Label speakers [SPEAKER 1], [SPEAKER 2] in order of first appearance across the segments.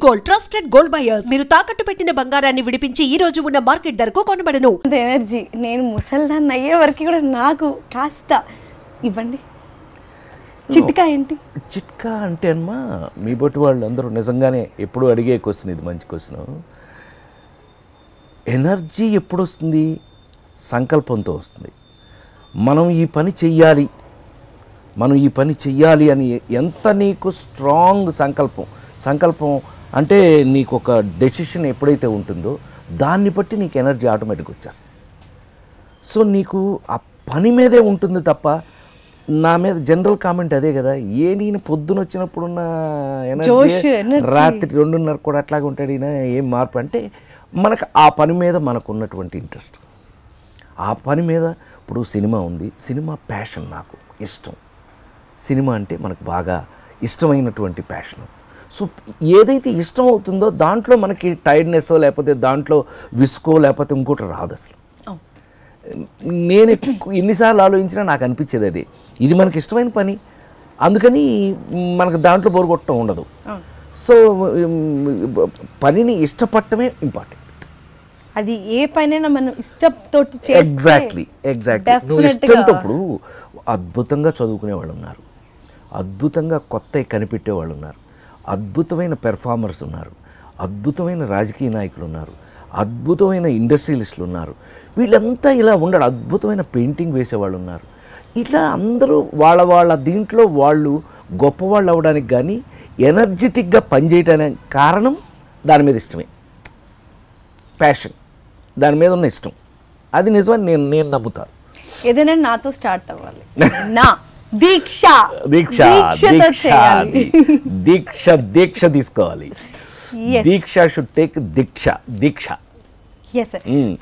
[SPEAKER 1] Gold trusted gold buyers. మీరు తాకట్టు పెట్టిన బంగారాన్ని విడిపించి ఈ రోజు ఉన్న మార్కెట్ ధరకు కొనబడను.
[SPEAKER 2] ఎనర్జీ నేను ముసల్దాన్ని అయ్యే వరకు కూడా నాకు కాస్త ఇవ్వండి. చిట్కా ఏంటి?
[SPEAKER 3] చిట్కా అంటే అమ్మా మీ బట్టి వాళ్ళు అందరూ నిజంగానే ఎప్పుడు అడిగే క్వశ్చన్, ఇది మంచి క్వశ్చన్. ఎనర్జీ ఎప్పుడు వస్తుంది? సంకల్పంతో వస్తుంది. మనం ఈ పని చెయ్యాలి, మనం ఈ పని చెయ్యాలి అని ఎంత నీకు స్ట్రాంగ్ సంకల్పం అంటే నీకు ఒక డెసిషన్ ఎప్పుడైతే ఉంటుందో దాన్ని బట్టి నీకు ఎనర్జీ ఆటోమేటిక్గా వచ్చేస్తుంది. సో నీకు ఆ పని మీదే ఉంటుంది తప్ప నా మీద జనరల్ కామెంట్ అదే కదా, నేను పొద్దున వచ్చినప్పుడున్న ఎనర్జీ రాత్రి 2:30 కూడా అట్లాగే ఉంటాడు ఈయన, ఏం మార్పు అంటే మనకు ఆ పని మీద మనకు ఉన్నటువంటి ఇంట్రెస్ట్, ఆ పని మీద. ఇప్పుడు సినిమా ఉంది, సినిమా ప్యాషన్, నాకు ఇష్టం. సినిమా అంటే మనకు బాగా ఇష్టమైనటువంటి ప్యాషన్. సో ఏదైతే ఇష్టం అవుతుందో దాంట్లో మనకి టైర్డ్నెస్ లేకపోతే దాంట్లో విసుకో లేకపోతే ఇంకోటి రాదు అసలు. నేను ఎన్నిసార్లు ఆలోచించినా నాకు అనిపించేది అదే, ఇది మనకి ఇష్టమైన పని, అందుకని మనకు దాంట్లో బోరు కొట్టడం ఉండదు. సో పనిని ఇష్టపడటమే ఇంపార్టెంట్.
[SPEAKER 2] అది ఏ పనైనా మనం ఇష్టంతో
[SPEAKER 3] ఎగ్జాక్ట్లీ నువ్వు ఇష్టంతో. ఇప్పుడు అద్భుతంగా చదువుకునే వాళ్ళు ఉన్నారు, అద్భుతంగా కొత్తవి కనిపెట్టే వాళ్ళు ఉన్నారు, అద్భుతమైన పెర్ఫార్మర్స్ ఉన్నారు, అద్భుతమైన రాజకీయ నాయకులు ఉన్నారు, అద్భుతమైన ఇండస్ట్రియలిస్టులు ఉన్నారు. వీళ్ళంతా ఇలా ఉండడు. అద్భుతమైన పెయింటింగ్ వేసేవాళ్ళు ఉన్నారు. ఇట్లా అందరూ వాళ్ళ దీంట్లో వాళ్ళు గొప్పవాళ్ళు అవ్వడానికి కానీ ఎనర్జెటిక్గా పనిచేయడానికి కారణం దాని మీద ఇష్టమే, ప్యాషన్, దాని మీద ఉన్న ఇష్టం. అది నిజమని నేను నమ్ముతాను.
[SPEAKER 2] ఏదైనా నాతో స్టార్ట్ అవ్వాలి. నా దీక్ష తీసుకోవాలి. దీక్ష షుడ్ టేక్ దీక్ష.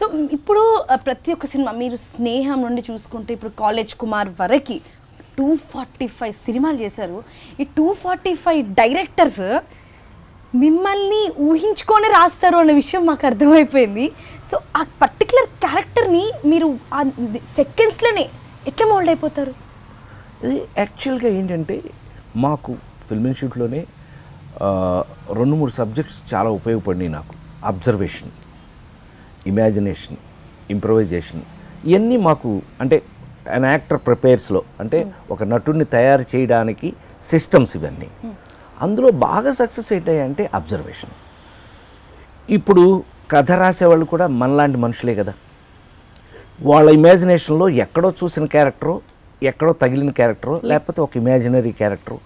[SPEAKER 2] సో ఇప్పుడు ప్రతి ఒక్క సినిమా మీరు స్నేహం నుండి చూసుకుంటే ఇప్పుడు కాలేజ్ కుమార్ వరకు 245 సినిమాలు చేశారు. ఈ 245 డైరెక్టర్స్ మిమ్మల్ని ఊహించుకొని రాస్తారు అనే విషయం మాకు అర్థమైపోయింది. సో ఆ పర్టికులర్ క్యారెక్టర్ని మీరు ఆ సెకండ్స్లోనే ఎట్లా మోల్డ్ అయిపోతారు?
[SPEAKER 3] ఇది యాక్చువల్గా ఏంటంటే మాకు ఫిల్మ్ ఇన్స్టిట్యూట్లోనే 2-3 సబ్జెక్ట్స్ చాలా ఉపయోగపడినాయి నాకు. అబ్జర్వేషన్, ఇమాజినేషన్, ఇంప్రొవైజేషన్, ఇవన్నీ మాకు అంటే అన్ యాక్టర్ ప్రిపేర్స్లో అంటే ఒక నటుడిని తయారు చేయడానికి సిస్టమ్స్ ఇవన్నీ. అందులో బాగా సక్సెస్ ఏంటంటే అబ్జర్వేషన్. ఇప్పుడు కథ రాసేవాళ్ళు కూడా మనలాంటి మనుషులే కదా, వాళ్ళ ఇమాజినేషన్లో ఎక్కడో చూసిన క్యారెక్టరు, ఎక్కడో తగిలిన క్యారెక్టరు, లేకపోతే ఒక ఇమాజినరీ క్యారెక్టరు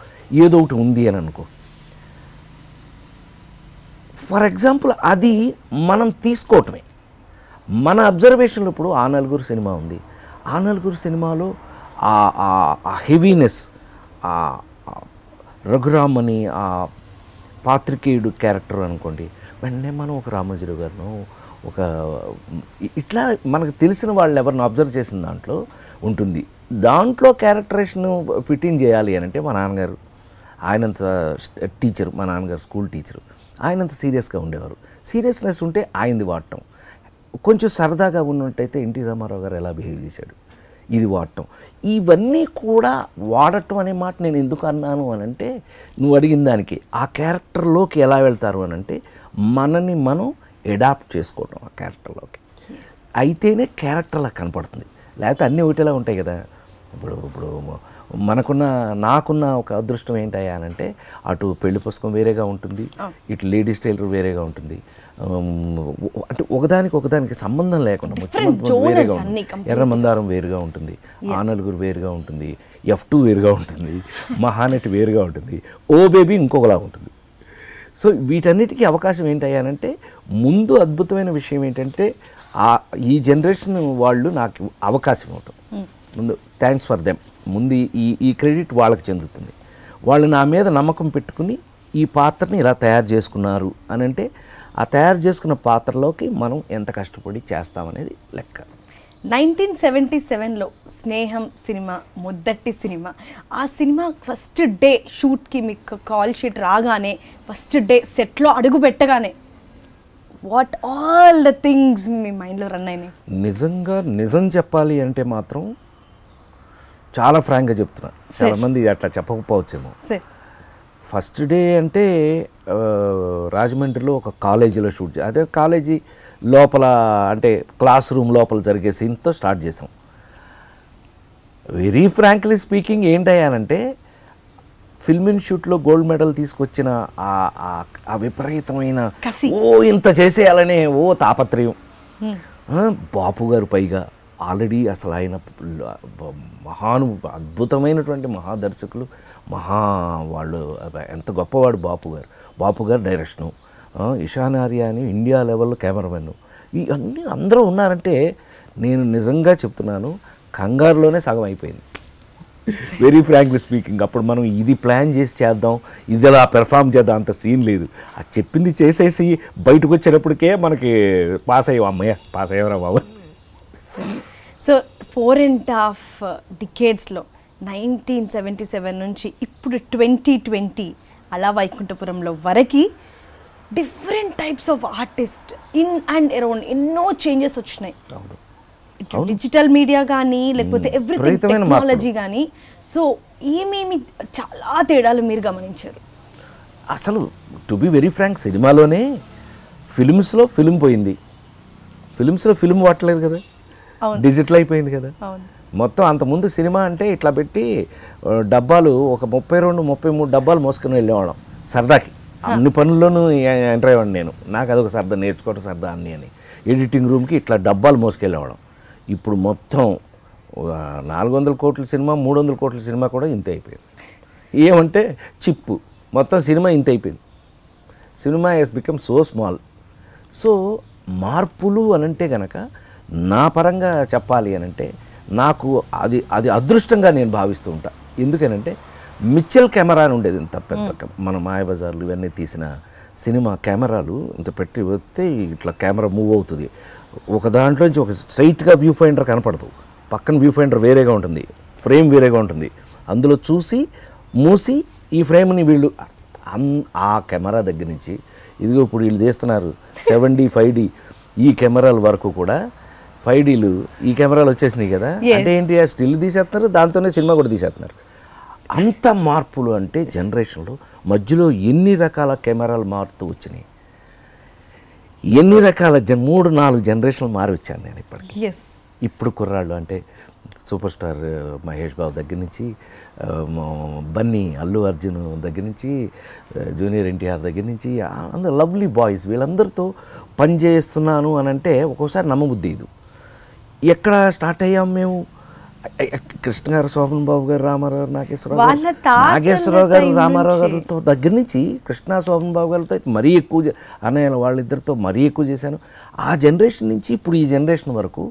[SPEAKER 3] ఏదో ఒకటి ఉంది అని అనుకో. ఫర్ ఎగ్జాంపుల్ అది మనం తీసుకోవటమే. మన అబ్జర్వేషన్లో ఇప్పుడు ఆ నలుగురు సినిమా ఉంది, ఆ నలుగురు సినిమాలో ఆ హెవీనెస్, ఆ రఘురామ్ అని ఆ పాత్రికేయుడు క్యారెక్టర్ అనుకోండి, వెంటనే మనం ఒక రామోజీరావు గారిను ఒక ఇట్లా మనకు తెలిసిన వాళ్ళు ఎవరిని అబ్జర్వ్ చేసిన దాంట్లో ఉంటుంది. దాంట్లో క్యారెక్టరేషన్ ఫిట్టింగ్ చేయాలి అని అంటే మా నాన్నగారు, ఆయనంత టీచరు, మా నాన్నగారు స్కూల్ టీచరు, ఆయనంత సీరియస్గా ఉండేవారు. సీరియస్నెస్ ఉంటే ఆయనది వాడటం, కొంచెం సరదాగా ఉన్నట్టయితే ఎన్టీ రామారావు గారు ఎలా బిహేవ్ చేశాడు ఇది వాడటం. ఇవన్నీ కూడా వాడటం అనే మాట నేను ఎందుకు అన్నాను అని అంటే, నువ్వు అడిగిన దానికి ఆ క్యారెక్టర్లోకి ఎలా వెళ్తారు అని అంటే మనని మనం అడాప్ట్ చేసుకోవటం ఆ క్యారెక్టర్లోకి, అయితేనే క్యారెక్టర్లా కనపడుతుంది. లేకపోతే అన్నీ ఒకటిలా ఉంటాయి కదా. ఇప్పుడు నాకున్న ఒక అదృష్టం ఏంటయ్యా అని అంటే, అటు పెళ్లి పుస్తకం వేరేగా ఉంటుంది, ఇటు లేడీస్ టైలర్ వేరేగా ఉంటుంది. అంటే ఒకదానికి సంబంధం లేకుండా ముఖ్యమంత్రి వేరేగా ఉంటుంది, ఎర్రమందారం వేరుగా ఉంటుంది, ఆ నలుగురు వేరుగా ఉంటుంది, F2 వేరుగా ఉంటుంది, మహానటి వేరుగా ఉంటుంది, ఓ బేబీ ఇంకొకలా ఉంటుంది. సో వీటన్నిటికీ అవకాశం ఏంటయ్యానంటే, ముందు అద్భుతమైన విషయం ఏంటంటే ఈ జనరేషన్ వాళ్ళు నాకు అవకాశం ఇవ్వటం. ముందు థ్యాంక్స్ ఫర్ దెమ్, ముందు ఈ క్రెడిట్ వాళ్ళకి చెందుతుంది. వాళ్ళు నా మీద నమ్మకం పెట్టుకుని ఈ పాత్రని ఇలా తయారు చేసుకున్నారు అని అంటే, ఆ తయారు చేసుకున్న పాత్రలోకి మనం ఎంత కష్టపడి చేస్తామనేది లెక్క.
[SPEAKER 2] 1977లో స్నేహం సినిమా మొదటి సినిమా. ఆ సినిమా ఫస్ట్ డే షూట్కి మీకు కాల్ షీట్ రాగానే ఫస్ట్ డే సెట్లో అడుగు పెట్టగానే వాట్ ఆల్ ద థింగ్స్ మీ మైండ్లో రన్ అయినాయి?
[SPEAKER 3] నిజం చెప్పాలి అంటే మాత్రం చాలా ఫ్రాంక్గా చెప్తున్నా, చాలామంది అట్లా చెప్పకపోవచ్చేమో. ఫస్ట్ డే అంటే రాజమండ్రిలో ఒక కాలేజీలో షూట్ అదే కాలేజీ లోపల అంటే క్లాస్ రూమ్ లోపల జరిగే సీన్తో స్టార్ట్ చేసాం. వెరీ ఫ్రాంక్లీ స్పీకింగ్ ఏంటయ్యానంటే ఫిల్మ్ ఇన్స్టిట్యూట్లో గోల్డ్ మెడల్ తీసుకొచ్చిన ఆ విపరీతమైన ఇంత చేసేయాలనే తాపత్రయం. బాపు గారు పైగా ఆల్రెడీ అసలు ఆయన అద్భుతమైనటువంటి మహాదర్శకులు, వాళ్ళు ఎంత గొప్పవాడు బాపు గారు డైరెక్షను, ఇషాన్ ఆర్య అని ఇండియా లెవెల్లో కెమెరామెన్, ఇవన్నీ అందరూ ఉన్నారంటే నేను నిజంగా చెప్తున్నాను కంగారులోనే సగం అయిపోయింది. Very frankly speaking. అప్పుడు మనం ఇది ప్లాన్ చేసి చేద్దాం, ఇది అలా పెర్ఫామ్ చేద్దాం అంత సీన్ లేదు. అది చెప్పింది చేసేసి బయటకు వచ్చేటప్పటికే మనకి పాస్ అయ్యాం, అమ్మయ్య పాస్ అయ్యారా బాబు.
[SPEAKER 2] సో 4.5 డికేడ్స్లో 1977 నుంచి ఇప్పుడు 2020 అలా వైకుంఠపురంలో వరకు different types of artist in and around ఎన్నో చేంజెస్ వచ్చినాయి. డిజిటల్ మీడియా కానీ లేకపోతే ఎవ్రీథింగ్ టెక్నాలజీ కానీ. సో ఏమేమి చాలా తేడాలు మీరు గమనించారు?
[SPEAKER 3] అసలు టు బి వెరీ ఫ్రాంక్ సినిమాలోనే ఫిల్మ్స్లో ఫిల్మ్ పోయింది, ఫిల్మ్స్లో ఫిల్మ్ వాడలేదు కదా, డిజిటల్ అయిపోయింది కదా మొత్తం. అంతకుముందు సినిమా అంటే ఇట్లా పెట్టి డబ్బాలు ఒక 32-33 డబ్బాలు మోసుకొని వెళ్ళేవాళ్ళం సరదాకి. అన్ని పనుల్లోనూ ఎంటర్ అయ్యేవాడిని నేను. నాకు అదొక సరదా, నేర్చుకోవడం సరదా అన్నీ అని. ఎడిటింగ్ రూమ్కి ఇట్లా డబ్బాలు మోసుకెళ్ళేవాళ్ళం. ఇప్పుడు మొత్తం 400 కోట్ల సినిమా, 300 కోట్ల సినిమా కూడా ఇంత అయిపోయింది. ఏమంటే చిప్పు మొత్తం సినిమా ఇంత అయిపోయింది. Cinema has become so small. So మార్పులు అనంటే కనుక నా పరంగా చెప్పాలి అనంటే నాకు అది అదృష్టంగా నేను భావిస్తూ ఉంటా. ఎందుకనంటే మిచెల్ కెమెరా అని ఉండేది, ఇంత పెద్ద మన మాయాబజార్లు ఇవన్నీ తీసిన సినిమా కెమెరాలు ఇంత పెట్టి వస్తే ఇట్లా కెమెరా మూవ్ అవుతుంది. ఒక దాంట్లోంచి ఒక స్ట్రైట్గా వ్యూ ఫైండర్ కనపడదు, పక్కన వ్యూ ఫైండర్ వేరేగా ఉంటుంది, ఫ్రేమ్ వేరేగా ఉంటుంది. అందులో చూసి మూసి ఈ ఫ్రేమ్ని వీళ్ళు ఆ కెమెరా దగ్గర నుంచి ఇదిగో ఇప్పుడు వీళ్ళు తీస్తున్నారు 7D 5D ఈ కెమెరాల వరకు కూడా 5Dలు ఈ కెమెరాలు వచ్చేసినాయి కదా. అంటే ఏంటి, ఆ స్టిల్ తీసేస్తున్నారు, దాంతోనే సినిమా కూడా తీసేస్తున్నారు. అంత మార్పులు అంటే జనరేషన్లో మధ్యలో ఎన్ని రకాల కెమెరాలు మారుతూ వచ్చినాయి, ఎన్ని రకాల 3-4 జనరేషన్లు మారి వచ్చాను నేను ఇప్పటికి. ఇప్పుడు కుర్రాళ్ళు అంటే సూపర్ స్టార్ మహేష్ బాబు దగ్గర నుంచి బన్నీ అల్లు అర్జున్ దగ్గర నుంచి జూనియర్ ఎన్టీఆర్ దగ్గర నుంచి అందరూ లవ్లీ బాయ్స్ వీళ్ళందరితో పనిచేస్తున్నాను అని అంటే ఒక్కోసారి నమ్మబుద్ధి ఇది. ఎక్కడ స్టార్ట్ అయ్యాం మేము, కృష్ణ గారు, శోభన్ బాబు గారు, రామారావు, నాగేశ్వరరావు గారు, రామారావు గారితో దగ్గర నుంచి కృష్ణ శోభన్ బాబు గారితో మరీ ఎక్కువ, అన్నయ్య వాళ్ళిద్దరితో మరీ ఎక్కువ చేశాను. ఆ జనరేషన్ నుంచి ఇప్పుడు ఈ జనరేషన్ వరకు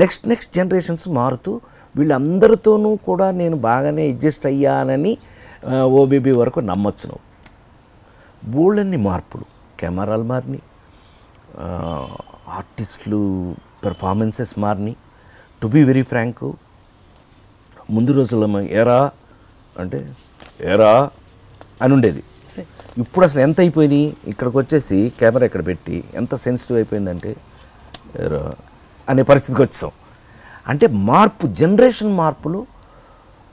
[SPEAKER 3] నెక్స్ట్ జనరేషన్స్ మారుతూ వీళ్ళందరితోనూ కూడా నేను బాగానే అడ్జస్ట్ అయ్యానని ఓబీబీ వరకు నమ్మొచ్చు. నువ్వు బోల్డన్ని మార్పులు, కెమెరాలు మారినాయి, ఆర్టిస్టులు పెర్ఫార్మెన్సెస్ మారినాయి. టు బీ వెరీ ఫ్రాంక్, ముందు రోజుల్లో ఏరా అంటే ఏరా అని ఉండేది. ఇప్పుడు అసలు ఎంత అయిపోయినాయి, ఇక్కడికి వచ్చేసి కెమెరా ఇక్కడ పెట్టి ఎంత సెన్సిటివ్ అయిపోయిందంటే ఏరా అనే పరిస్థితికి వచ్చాం. అంటే మార్పు, జనరేషన్ మార్పులు,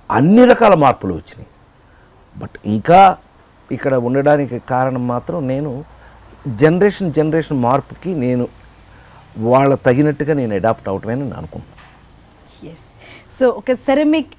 [SPEAKER 3] అన్ని రకాల మార్పులు వచ్చినాయి. బట్ ఇంకా ఇక్కడ ఉండడానికి కారణం మాత్రం నేను జనరేషన్ మార్పుకి నేను వాళ్ళ తగినట్టుగా నేను అడాప్ట్ అవటమని నేను అనుకుంటున్నాను.
[SPEAKER 2] సో ఒక సెరమిక్